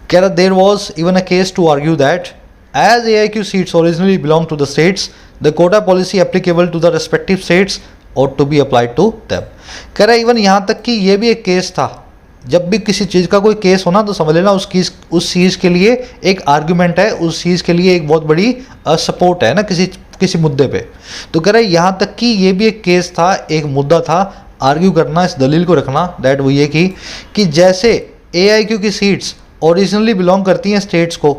कह रहा there was even a case to argue that as AIQ seats originally belong to the states the quota policy applicable to the respective states और to be applied to them. कह रहा even यहाँ तक कि ये भी एक केस था, जब भी किसी चीज़ का कोई केस होना तो समझ लेना उस चीज़ के लिए एक आर्ग्यूमेंट है, उस चीज़ के लिए एक बहुत बड़ी सपोर्ट है ना किसी मुद्दे पे। तो कह रहा है यहाँ तक कि ये भी एक केस था, एक मुद्दा था, आर्ग्यू करना, इस दलील को रखना दैट वो ये कि जैसे AIQ की सीट्स ओरिजिनली बिलोंग करती हैं स्टेट्स को,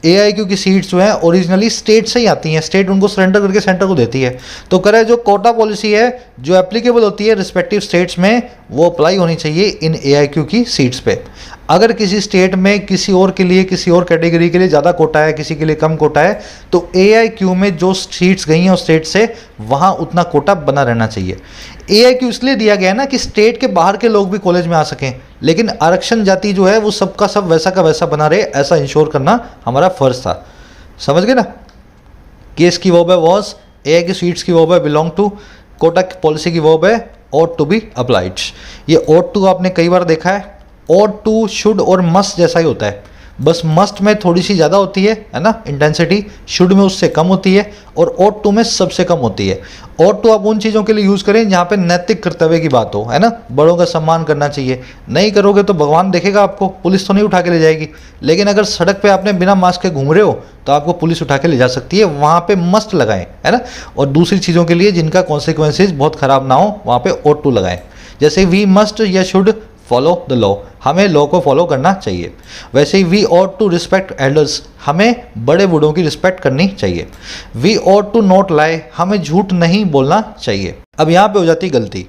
AIQ की सीट्स जो हैं ओरिजिनली स्टेट से ही आती हैं, स्टेट उनको सरेंडर करके सेंटर को देती है। तो कह रहा है जो कोटा पॉलिसी है जो एप्लीकेबल होती है रिस्पेक्टिव स्टेट्स में, वो अप्लाई होनी चाहिए इन AIQ की सीट्स पे। अगर किसी स्टेट में किसी और के लिए, किसी और कैटेगरी के लिए ज़्यादा कोटा है, किसी के लिए कम कोटा है, तो AIQ में जो सीट्स गई हैं उस स्टेट से, वहाँ उतना कोटा बना रहना चाहिए। AIQ इसलिए दिया गया है ना कि स्टेट के बाहर के लोग भी कॉलेज में आ सकें, लेकिन आरक्षण जाति जो है वो सबका सब वैसा का वैसा बना रहे, ऐसा इंश्योर करना हमारा फर्ज था। समझ गए ना। केस की वर्ब है वॉज, AIQ सीट्स की वर्ब है बिलोंग टू, कोटा पॉलिसी की वर्ब है ought टू बी अप्लाइड। ये ought टू आपने कई बार देखा है, ought टू शुड और मस्ट जैसा ही होता है, बस मस्ट में थोड़ी सी ज़्यादा होती है ना इंटेंसिटी, शुड में उससे कम होती है और ought टू में सबसे कम होती है। ought टू आप उन चीज़ों के लिए यूज़ करें जहाँ पे नैतिक कर्तव्य की बात हो, है ना, बड़ों का सम्मान करना चाहिए। नहीं करोगे तो भगवान देखेगा आपको, पुलिस तो नहीं उठा के ले जाएगी, लेकिन अगर सड़क पे आपने बिना मास्क के घूम रहे हो तो आपको पुलिस उठा के ले जा सकती है, वहाँ पे मस्ट लगाएं, है ना। और दूसरी चीज़ों के लिए जिनका कॉन्सिक्वेंसेज बहुत ख़राब ना हो, वहाँ पे ought टू लगाएं। जैसे वी मस्ट या शुड फॉलो द लॉ, हमें लॉ को फॉलो करना चाहिए। वैसे ही we ought to respect elders, हमें बड़े बूढ़ों की रिस्पेक्ट करनी चाहिए। We ought to not lie, हमें झूठ नहीं बोलना चाहिए। अब यहाँ पे हो जाती गलती,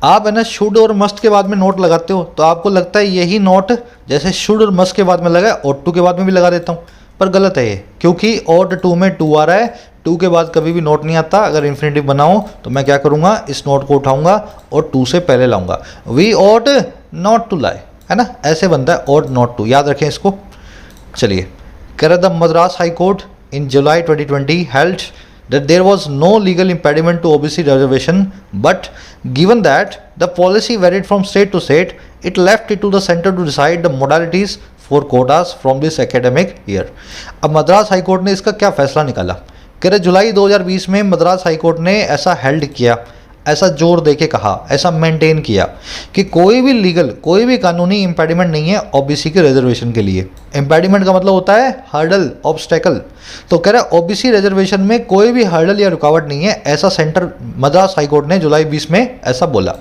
आप है ना शुड और मस्ट के बाद में नोट लगाते हो तो आपको लगता है यही नोट जैसे शुड और मस्ट के बाद में लगा ought टू के बाद में भी लगा देता हूँ, पर गलत है ये, क्योंकि ought टू में टू आ रहा है, टू के बाद कभी भी नोट नहीं आता। अगर इन्फिनेटिव बनाऊँ तो मैं क्या करूँगा, इस नोट को उठाऊंगा और टू से पहले लाऊंगा। We ought not to lie, है ना, ऐसे बनता है ought नॉट टू, याद रखें इसको। चलिए, कह रहा the Madras high court in July 2020 held that there was no legal impediment to OBC reservation, but given that the policy varied from state to state, it left it to the center to decide the modalities for quotas from this academic year। अब Madras high court ने इसका क्या फैसला निकाला। कह रहे जुलाई 2020 में Madras high court ने ऐसा हेल्ड किया, ऐसा जोर देके कहा, ऐसा मेंटेन किया कि कोई भी लीगल, कोई भी कानूनी इम्पेडिमेंट नहीं है ओबीसी के रिजर्वेशन के लिए। इम्पेडिमेंट का मतलब होता है हर्डल, ऑब्स्टेकल। तो कह रहा है ओबीसी रिजर्वेशन में कोई भी हर्डल या रुकावट नहीं है, ऐसा सेंटर मद्रास हाई कोर्ट ने जुलाई 20 में ऐसा बोला।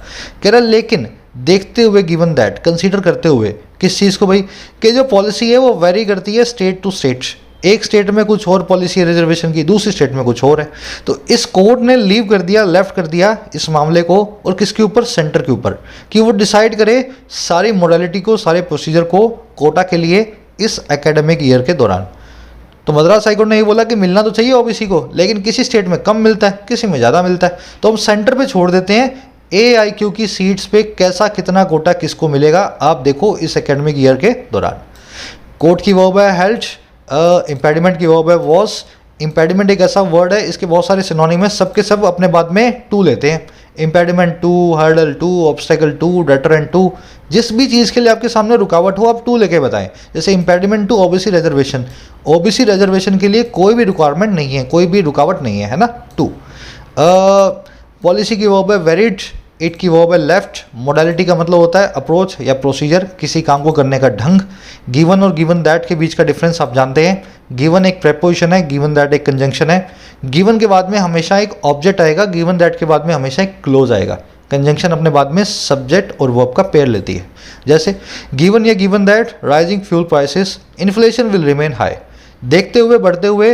कह रहा लेकिन देखते हुए, गिवन दैट, कंसीडर करते हुए, किस चीज़ को भाई, कि जो पॉलिसी है वो वेरी करती है स्टेट टू स्टेट। एक स्टेट में कुछ और पॉलिसी है रिजर्वेशन की, दूसरी स्टेट में कुछ और है। तो इस कोर्ट ने लीव कर दिया, लेफ्ट कर दिया इस मामले को, और किसके ऊपर, सेंटर के ऊपर, कि वो डिसाइड करे सारी मोडालिटी को, सारे प्रोसीजर को कोटा के लिए इस एकेडमिक ईयर के दौरान। तो मद्रास हाईकोर्ट ने ये बोला कि मिलना तो चाहिए ओबीसी को, लेकिन किसी स्टेट में कम मिलता है, किसी में ज़्यादा मिलता है, तो हम सेंटर पे छोड़ देते हैं AIQ की सीट्स पे कैसा कितना कोटा किसको मिलेगा, आप देखो इस एकेडमिक ईयर के दौरान। कोर्ट की वर्ब है हेल्ड, इम्पेडिमेंट की वर्ब है वॉज। इम्पेडिमेंट एक ऐसा वर्ड है, इसके बहुत सारे सिनोनिम है, सबके सब अपने बाद में टू लेते हैं। Impediment to, hurdle to, obstacle to, deterrent to, जिस भी चीज़ के लिए आपके सामने रुकावट हो आप टू लेके बताएं। जैसे impediment to OBC reservation, OBC reservation के लिए कोई भी रिक्वायरमेंट नहीं है, कोई भी रुकावट नहीं है ना, टू। पॉलिसी की वर्ब है वेरिड, इट की वर्ब है लेफ्ट। मोडालिटी का मतलब होता है अप्रोच या प्रोसीजर, किसी काम को करने का ढंग। गिवन और गिवन दैट के बीच का डिफरेंस आप जानते हैं, गिवन एक प्रेपोजिशन है, गिवन दैट एक कंजंक्शन है। गिवन के बाद में हमेशा एक ऑब्जेक्ट आएगा, गिवन दैट के बाद में हमेशा एक क्लोज आएगा। कंजंक्शन अपने बाद में सब्जेक्ट और वर्ब का पेयर लेती है। जैसे गिवन या given that rising fuel prices, inflation will remain high. देखते हुए, बढ़ते हुए,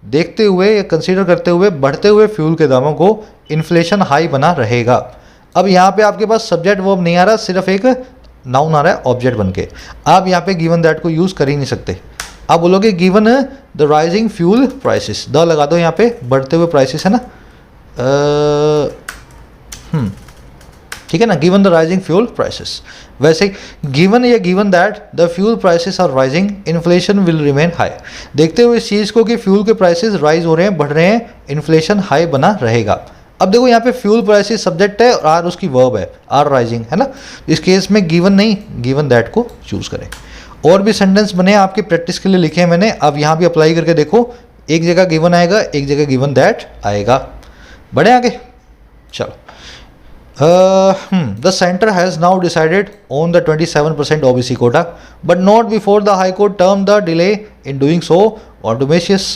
देखते हुए या कंसीडर करते हुए बढ़ते हुए फ्यूल के दामों को इन्फ्लेशन हाई बना रहेगा। अब यहाँ पे आपके पास सब्जेक्ट वर्ब नहीं आ रहा, सिर्फ एक नाउन आ रहा है ऑब्जेक्ट बन के। आप यहाँ पे गिवन दैट को यूज़ कर ही नहीं सकते। आप बोलोगे given the rising fuel prices, the लगा दो यहाँ पे, बढ़ते हुए प्राइसेस है ना, ठीक है ना, given the rising fuel prices. वैसे गिवन या given that the fuel prices are rising, inflation will remain high. देखते हुए इस चीज़ को कि फ्यूल के प्राइसेस राइज हो रहे हैं, बढ़ रहे हैं, इन्फ्लेशन हाई बना रहेगा। अब देखो यहाँ पे फ्यूल प्राइसेस सब्जेक्ट है और आर उसकी वर्ब है, आर राइजिंग, है ना। इस केस में गिवन नहीं, गिवन दैट को चूज करें। और भी सेंटेंस बने आपकी प्रैक्टिस के लिए लिखे हैं मैंने, अब यहाँ भी अप्लाई करके देखो, एक जगह गिवन आएगा, एक जगह गिवन दैट आएगा। बढ़े आगे, चलो। The center has now decided on the 27% OBC quota, but not before the High Court termed the delay in doing so contumacious।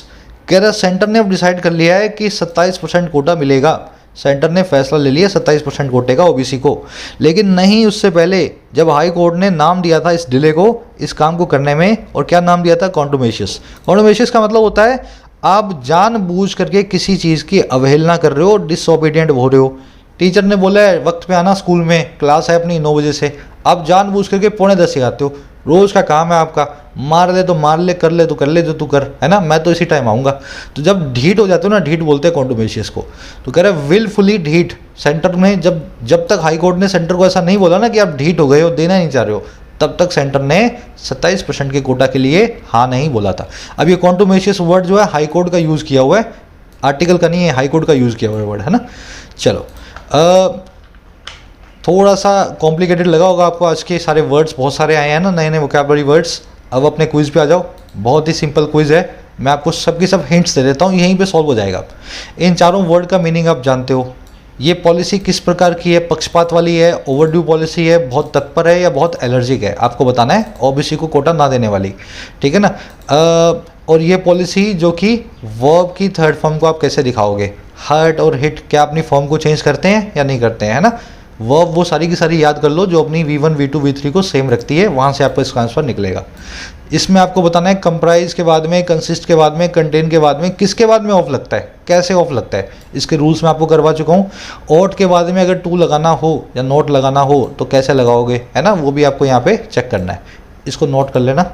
कह रहा सेंटर ने अब डिसाइड कर लिया है कि 27% कोटा मिलेगा, सेंटर ने फैसला ले लिया 27% कोटे का ओबीसी को, लेकिन नहीं उससे पहले जब हाई कोर्ट ने नाम दिया था इस डिले को, इस काम को करने में, और क्या नाम दिया था, कॉन्टुमेशियस। कॉन्टुमेशियस का मतलब होता है आप जानबूझ करके किसी चीज़ की अवहेलना कर रहे हो, डिसओबीडियंट हो रहे हो। टीचर ने बोला है वक्त पे आना स्कूल में, क्लास है अपनी 9 बजे से, आप जानबूझ करके 9:45 सिखाते हो, रोज़ का काम है आपका, मार ले तो मार ले, कर ले तो कर ले, जो तू कर, है ना, मैं तो इसी टाइम आऊँगा। तो जब ढीठ हो जाते हो ना, ढीठ बोलते हैं कॉन्टुमेशियस को। तो कह रहे विलफुली ढीठ, सेंटर में जब तक हाई कोर्ट ने सेंटर को ऐसा नहीं बोला ना कि आप ढीठ हो गए हो, देना नहीं चाह रहे हो, तब तक सेंटर ने 27% के कोटा के लिए हाँ नहीं बोला था। अब ये कॉन्टुमेशियस वर्ड जो है हाई कोर्ट का यूज़ किया हुआ है, आर्टिकल का नहीं है, हाई कोर्ट का यूज़ किया हुआ है वर्ड, है ना। चलो, थोड़ा सा कॉम्प्लिकेटेड लगा होगा आपको, आज के सारे वर्ड्स बहुत सारे आए हैं ना, नए नए वोकैबुलरी वर्ड्स। अब अपने क्विज़ पे आ जाओ, बहुत ही सिंपल क्विज़ है, मैं आपको सबकी सब हिंट्स दे देता हूँ, यहीं पे सॉल्व हो जाएगा। इन चारों वर्ड का मीनिंग आप जानते हो। ये पॉलिसी किस प्रकार की है, पक्षपात वाली है, ओवरड्यू पॉलिसी है, बहुत तत्पर है, या बहुत एलर्जिक है, आपको बताना है, ओबीसी को कोटा ना देने वाली, ठीक है ना। और ये पॉलिसी जो कि वर्ब की थर्ड फॉर्म को आप कैसे दिखाओगे, हर्ट और हिट, क्या अपनी फॉर्म को चेंज करते हैं या नहीं करते हैं, है ना। वर्ब वो सारी की सारी याद कर लो जो अपनी V1 V2 V3 को सेम रखती है, वहाँ से आपको इसका आंसर निकलेगा। इसमें आपको बताना है कंप्राइज के बाद में, कंसिस्ट के बाद में, कंटेन के बाद में, किसके बाद में ऑफ लगता है, कैसे ऑफ लगता है, इसके रूल्स मैं आपको करवा चुका हूँ। ऑट के बाद में अगर टू लगाना हो या नोट लगाना हो तो कैसे लगाओगे, है ना, वो भी आपको यहाँ पे चेक करना है, इसको नोट कर लेना।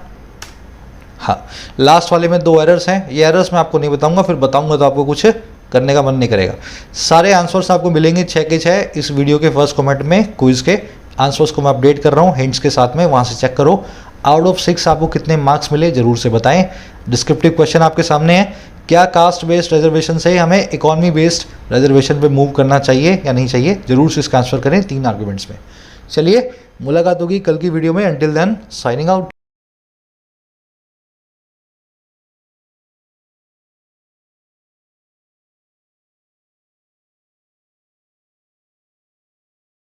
हाँ, लास्ट वाले में 2 एरर्स हैं, ये एरर्स मैं आपको नहीं बताऊँगा, फिर बताऊँगा तो आपको कुछ करने का मन नहीं करेगा। सारे आंसर्स आपको मिलेंगे 6 के 6 इस वीडियो के फर्स्ट कमेंट में। क्विज के आंसर्स को मैं अपडेट कर रहा हूँ हिंट्स के साथ में, वहाँ से चेक करो। आउट ऑफ 6 आपको कितने मार्क्स मिले जरूर से बताएं। डिस्क्रिप्टिव क्वेश्चन आपके सामने है, क्या कास्ट बेस्ड रिजर्वेशन से हमें इकोनॉमी बेस्ड रिजर्वेशन पे मूव करना चाहिए या नहीं चाहिए, जरूर से इसका आंसर करें 3 आर्गुमेंट्स में। चलिए, मुलाकात होगी कल की वीडियो में। Until then, signing out.